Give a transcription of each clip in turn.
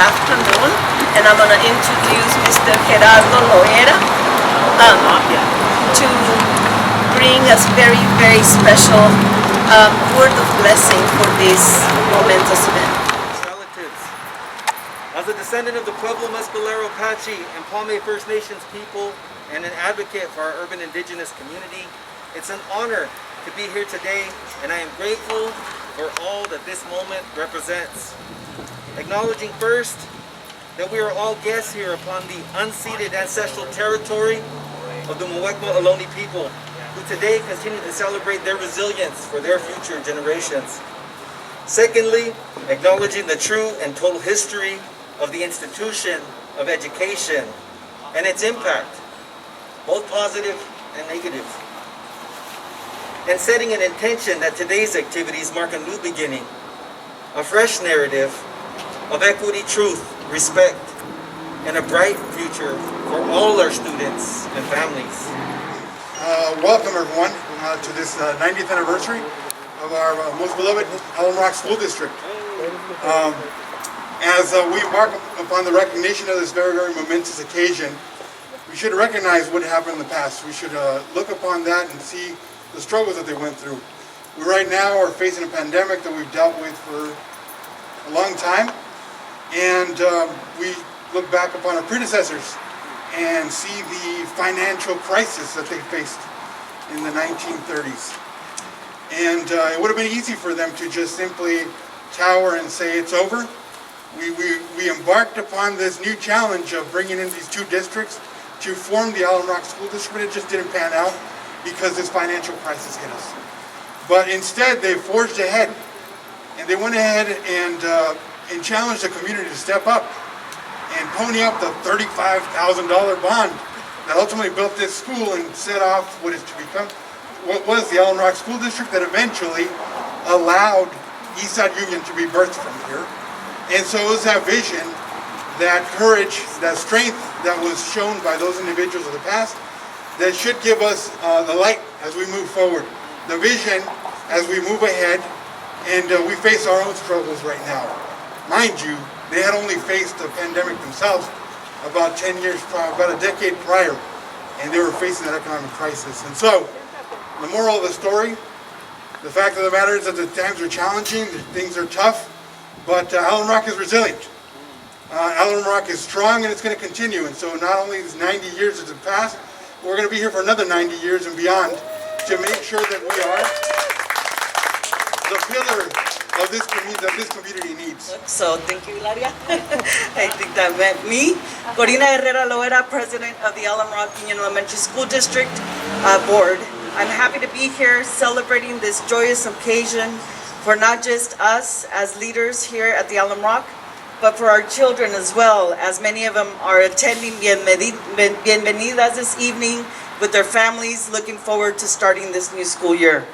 afternoon, and I'm going to introduce Mr. Gerardo Loera to bring us very, very special word of blessing for this momentous event. As a descendant of the Pueblo Mescalero Apache and Palme First Nations people and an advocate for our urban indigenous community, it's an honor to be here today, and I am grateful for all that this moment represents. Acknowledging first that we are all guests here upon the unceded ancestral territory of the Muwekma Ohlone people, who today continue to celebrate their resilience for their future generations. Secondly, acknowledging the true and total history of the institution of education and its impact, both positive and negative. And setting an intention that today's activities mark a new beginning, a fresh narrative of equity, truth, respect, and a bright future for all our students and families. Welcome everyone to this 90th anniversary of our most beloved Alum Rock School District. As we embark upon the recognition of this very, very momentous occasion, we should recognize what happened in the past. We should look upon that and see the struggles that they went through. We right now are facing a pandemic that we've dealt with for a long time, and we look back upon our predecessors and see the financial crisis that they faced in the 1930s. And it would have been easy for them to just simply cower and say it's over. We embarked upon this new challenge of bringing in these two districts to form the Alum Rock School District, but it just didn't pan out because this financial crisis hit us. But instead, they forged ahead, and they went ahead and challenged the community to step up and pony up the $35,000 bond that ultimately built this school and set off what is to become what was the Alum Rock School District that eventually allowed Eastside Union to be birthed from here. And so it was that vision, that courage, that strength that was shown by those individuals of the past that should give us the light as we move forward, the vision as we move ahead, and we face our own struggles right now. Mind you, they had only faced the pandemic themselves about 10 years prior, about a decade prior, and they were facing that economic crisis. And so, the moral of the story, the fact of the matter is that the times are challenging, things are tough, but Alum Rock is resilient. Alum Rock is strong, and it's going to continue. And so not only is 90 years has passed, we're going to be here for another 90 years and beyond to make sure that we are the pillar of this community that this community needs. So thank you, Hilaria. I think that meant me. Corina Herrera Loera, President of the Alum Rock Union Elementary School District Board. I'm happy to be here celebrating this joyous occasion for not just us as leaders here at the Alum Rock, but for our children as well, as many of them are attending Bienvenidas this evening with their families, looking forward to starting this new school year.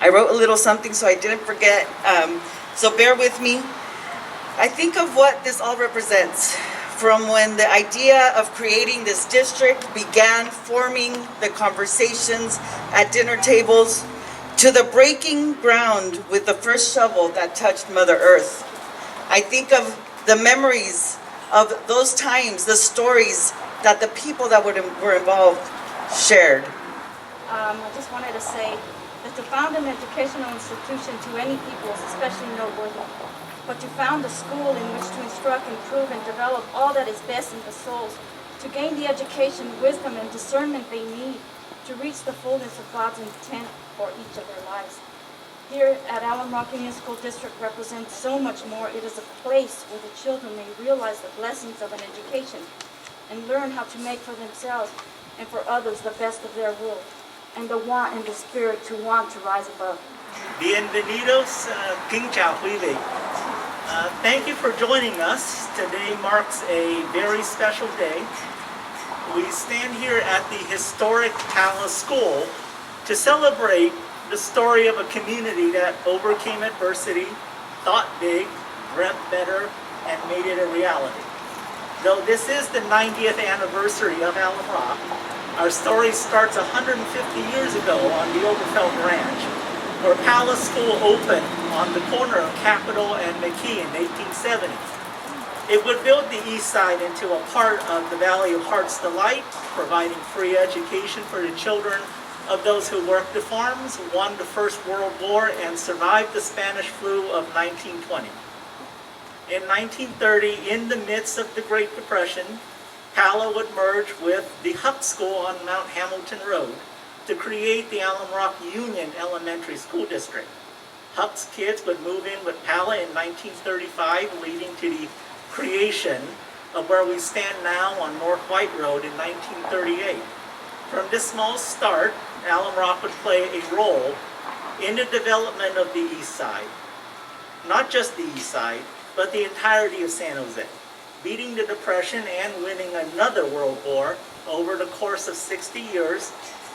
I wrote a little something so I didn't forget, so bear with me. I think of what this all represents, from when the idea of creating this district began forming the conversations at dinner tables, to the breaking ground with the first shovel that touched Mother Earth. I think of the memories of those times, the stories that the people that were involved shared. I just wanted to say that to found an educational institution to any people is especially noteworthy. But to found a school in which to instruct, improve, and develop all that is best in the souls, to gain the education, wisdom, and discernment they need to reach the fullness of God's intent for each of their lives. Here at Alum Rock Union School District represents so much more. It is a place where the children may realize the blessings of an education and learn how to make for themselves and for others the best of their world, and the want and the spirit to want to rise above. Bienvenidos, King Chahuile. Thank you for joining us. Today marks a very special day. We stand here at the historic Palace School to celebrate the story of a community that overcame adversity, thought big, dreamt better, and made it a reality. Though this is the 90th anniversary of Alum Rock, our story starts 150 years ago on the Oberfeld Ranch, where Palace School opened on the corner of Capitol and McKee in 1870. It would build the east side into a part of the Valley of Heart's Delight, providing free education for the children of those who worked the farms, won the First World War, and survived the Spanish flu of 1920. In 1930, in the midst of the Great Depression, Pala would merge with the Huck School on Mount Hamilton Road to create the Alum Rock Union Elementary School District. Huck's kids would move in with Pala in 1935, leading to the creation of where we stand now on North White Road in 1938. From this small start, Alum Rock would play a role in the development of the East Side. Not just the East Side, but the entirety of San Jose, beating the Depression and winning another World War. Over the course of 60 years,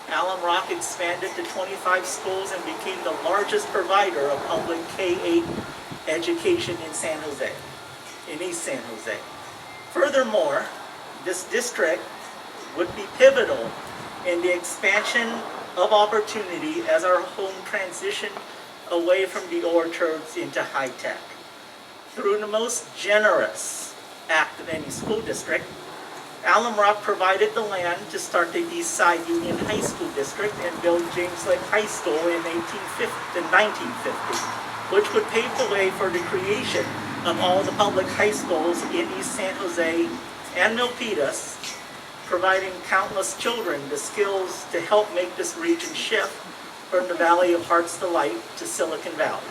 Alum Rock expanded to 25 schools and became the largest provider of public K-8 education in San Jose, in East San Jose. Furthermore, this district would be pivotal in the expansion of opportunity as our home transitioned away from the orchards into high tech. Through the most generous act of any school district, Alum Rock provided the land to start the East Side Union High School District and build James Lake High School in 1950, which would pave the way for the creation of all the public high schools in East San Jose and Milpitas, providing countless children the skills to help make this region shift from the Valley of Heart's Delight to Silicon Valley.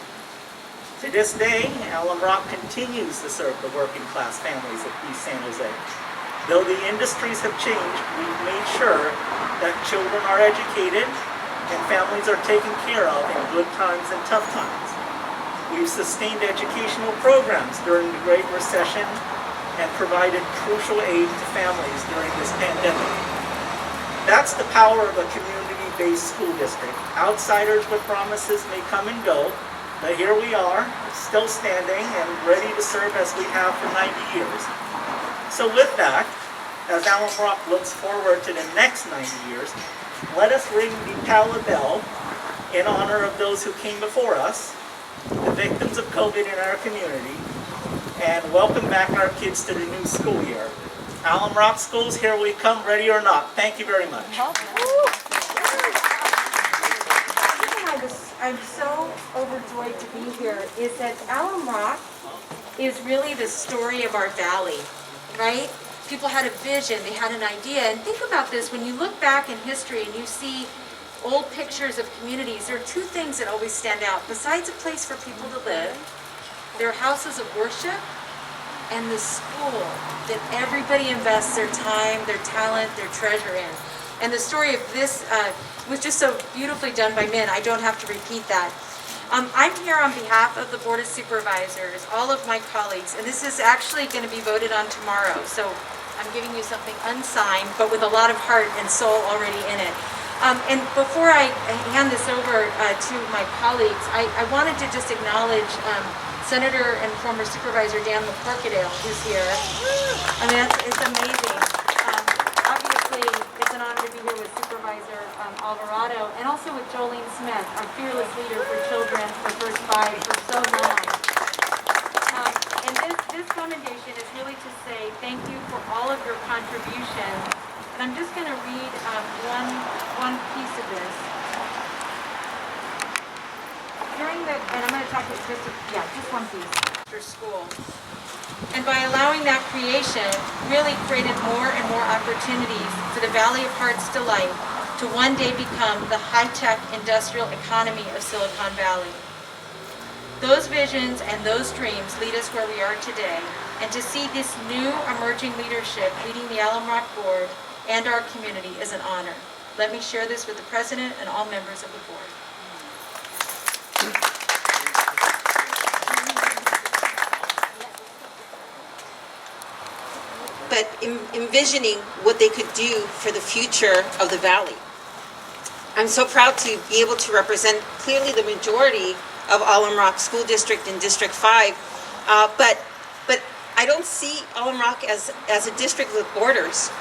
To this day, Alum Rock continues to serve the working class families of East San Jose. Though the industries have changed, we've made sure that children are educated and families are taken care of in good times and tough times. We've sustained educational programs during the Great Recession and provided crucial aid to families during this pandemic. That's the power of a community-based school district. Outsiders with promises may come and go, but here we are, still standing and ready to serve as we have for 90 years. So with that, as Alum Rock looks forward to the next 90 years, let us ring the Pala bell in honor of those who came before us, the victims of COVID in our community, and welcome back our kids to the new school year. Alum Rock Schools, here we come, ready or not. Thank you very much. I'm so overjoyed to be here, is that Alum Rock is really the story of our valley, right? People had a vision, they had an idea, and think about this, when you look back in history and you see old pictures of communities, there are two things that always stand out. Besides a place for people to live, there are houses of worship and the school that everybody invests their time, their talent, their treasure in. And the story of this was just so beautifully done by Min. I don't have to repeat that. I'm here on behalf of the Board of Supervisors, all of my colleagues, and this is actually going to be voted on tomorrow. So I'm giving you something unsigned, but with a lot of heart and soul already in it. And before I hand this over to my colleagues, I wanted to just acknowledge Senator and former Supervisor Dan McCorkadale, who's here. I mean, it's amazing. Obviously, it's an honor to be here with Supervisor Alvarado, and also with Jolene Smith, our fearless leader for children for First Five for so long. And this commendation is really to say thank you for all of your contributions. And I'm just going to read one piece of this. And I'm going to talk just one piece. After school. And by allowing that creation, really created more and more opportunities for the Valley of Heart's Delight to one day become the high-tech industrial economy of Silicon Valley. Those visions and those dreams lead us where we are today, and to see this new emerging leadership leading the Alum Rock Board and our community is an honor. Let me share this with the President and all members of the Board. But envisioning what they could do for the future of the Valley. I'm so proud to be able to represent clearly the majority of Alum Rock School District in District 5, but I don't see Alum Rock as a district with borders.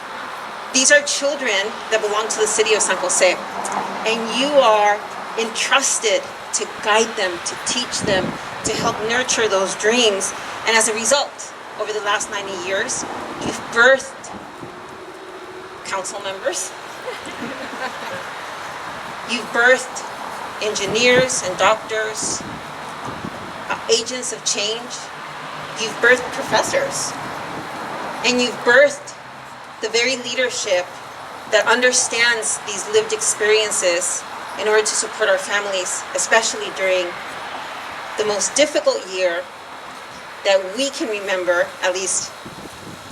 These are children that belong to the city of San Jose, and you are entrusted to guide them, to teach them, to help nurture those dreams, and as a result, over the last 90 years. You've birthed council members. You've birthed engineers and doctors, agents of change. You've birthed professors. And you've birthed the very leadership that understands these lived experiences in order to support our families, especially during the most difficult year that we can remember, at least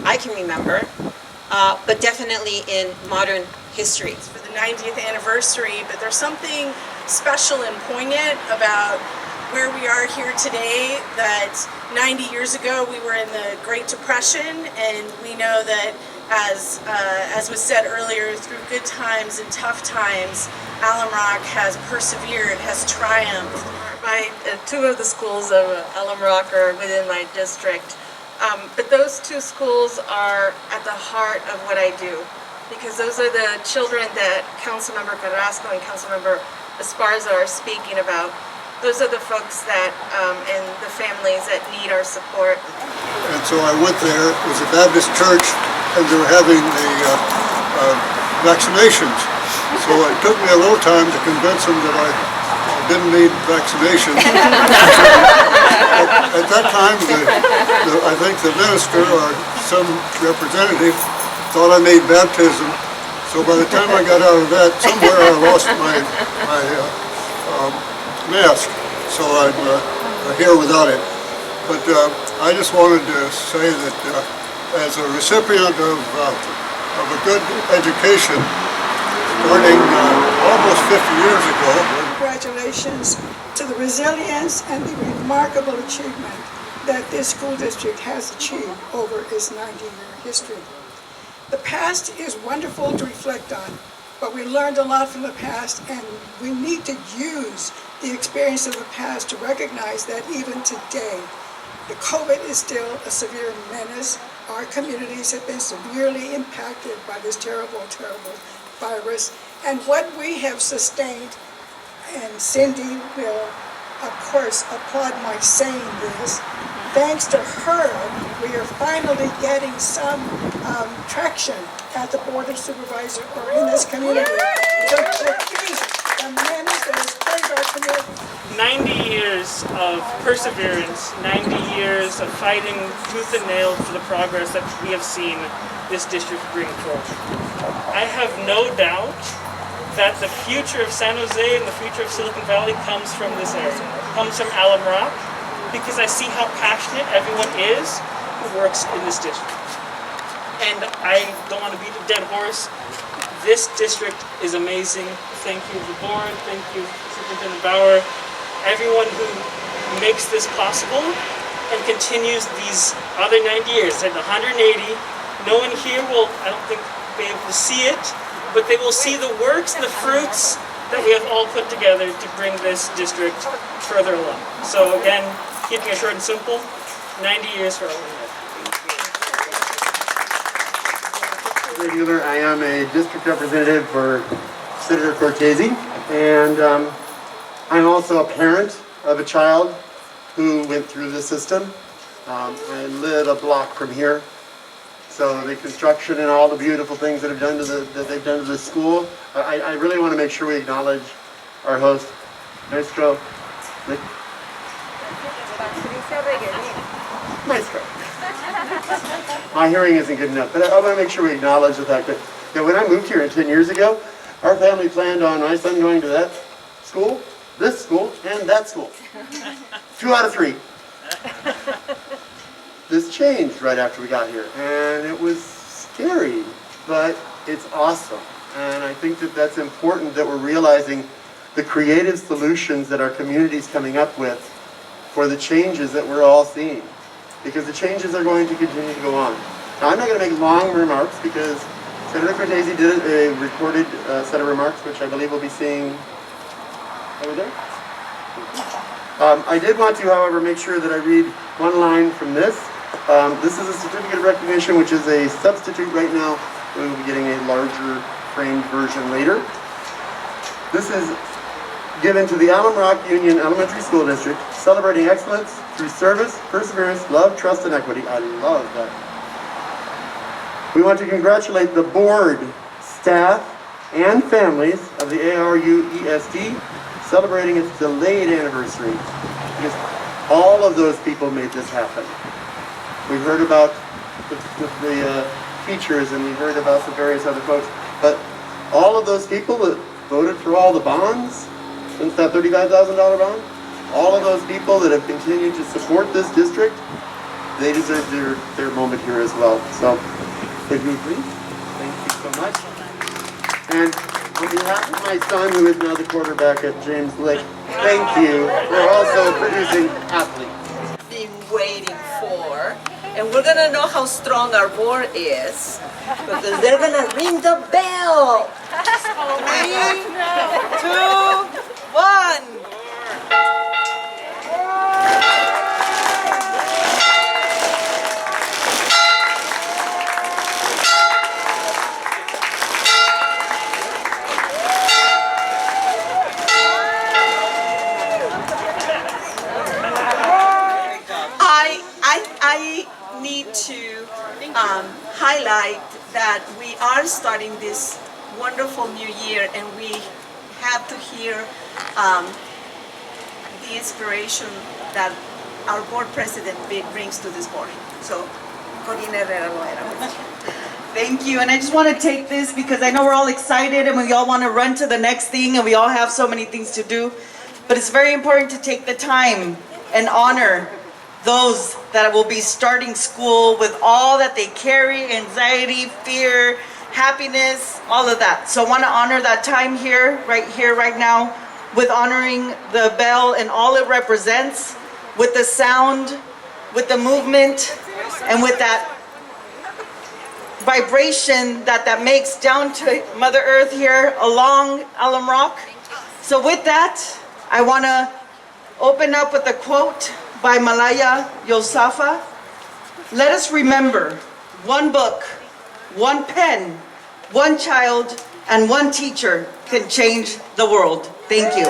I can remember, but definitely in modern history. For the 90th anniversary, but there's something special and poignant about where we are here today, that 90 years ago we were in the Great Depression, and we know that as was said earlier, through good times and tough times, Alum Rock has persevered, has triumphed. Two of the schools of Alum Rock are within my district, but those two schools are at the heart of what I do, because those are the children that Councilmember Carrasco and Councilmember Esparza are speaking about. Those are the folks that, and the families that need our support. And so I went there. It was a Baptist church, and they were having the vaccinations. So it took me a little time to convince them that I didn't need vaccinations. At that time, I think the minister or some representative thought I made baptism. So by the time I got out of that, somewhere I lost my mask. So I'm here without it. But I just wanted to say that as a recipient of a good education, starting almost 50 years ago. Congratulations to the resilience and the remarkable achievement that this school district has achieved over its 90-year history. The past is wonderful to reflect on, but we learned a lot from the past, and we need to use the experience of the past to recognize that even today, the COVID is still a severe menace. Our communities have been severely impacted by this terrible, terrible virus. And what we have sustained, and Cindy will, of course, applaud my saying this, thanks to her, we are finally getting some traction at the Board of Supervisors or in this community. So please, the menace that has plagued our community. 90 years of perseverance, 90 years of fighting tooth and nail for the progress that we have seen this district bring forward. I have no doubt that the future of San Jose and the future of Silicon Valley comes from this area, comes from Alum Rock, because I see how passionate everyone is who works in this district. And I don't want to beat a dead horse. This district is amazing. Thank you, the board. Thank you, Superintendent Bauer. Everyone who makes this possible and continues these other 90 years. At 180, no one here will, I don't think, be able to see it, but they will see the works, the fruits that we have all put together to bring this district further along. So again, keeping it short and simple, 90 years for Alum Rock. Regular, I am a district representative for Senator Cortese, and I'm also a parent of a child who went through the system. I live a block from here, so the construction and all the beautiful things that they've done to the school, I really want to make sure we acknowledge our host, Maestro. Maestro. My hearing isn't good enough, but I want to make sure we acknowledge the fact that when I moved here 10 years ago, our family planned on my son going to that school, this school, and that school. 2 out of 3. This changed right after we got here, and it was scary, but it's awesome. And I think that that's important, that we're realizing the creative solutions that our community is coming up with for the changes that we're all seeing. Because the changes are going to continue to go on. Now, I'm not going to make long remarks because Senator Cortese did a recorded set of remarks, which I believe we'll be seeing over there. I did want to, however, make sure that I read one line from this. This is a certificate of recognition, which is a substitute right now. We will be getting a larger framed version later. This is given to the Alum Rock Union Elementary School District, celebrating excellence through service, perseverance, love, trust, and equity. I love that. We want to congratulate the board, staff, and families of the ARU ESD celebrating its delayed anniversary, because all of those people made this happen. We heard about the teachers, and we heard about the various other folks, but all of those people that voted for all the bonds, since that $35,000 bond, all of those people that have continued to support this district, they deserve their moment here as well. So, would you agree? Thank you so much. And on behalf of my son, who is now the quarterback at James Lake, thank you for also producing athletes. Been waiting for, and we're gonna know how strong our board is because they're gonna ring the bell. 3, 2, 1. I need to highlight that we are starting this wonderful new year, and we have to hear the inspiration that our board president brings to this board. So, Corina Herrera Loera. Thank you, and I just want to take this because I know we're all excited and we all want to run to the next thing and we all have so many things to do, but it's very important to take the time and honor those that will be starting school with all that they carry, anxiety, fear, happiness, all of that. So I want to honor that time here, right now, with honoring the bell and all it represents, with the sound, with the movement, and with that vibration that makes down to Mother Earth here along Alum Rock. So with that, I want to open up with a quote by Malaya Yousafzai. Let us remember, one book, one pen, one child, and one teacher can change the world. Thank you.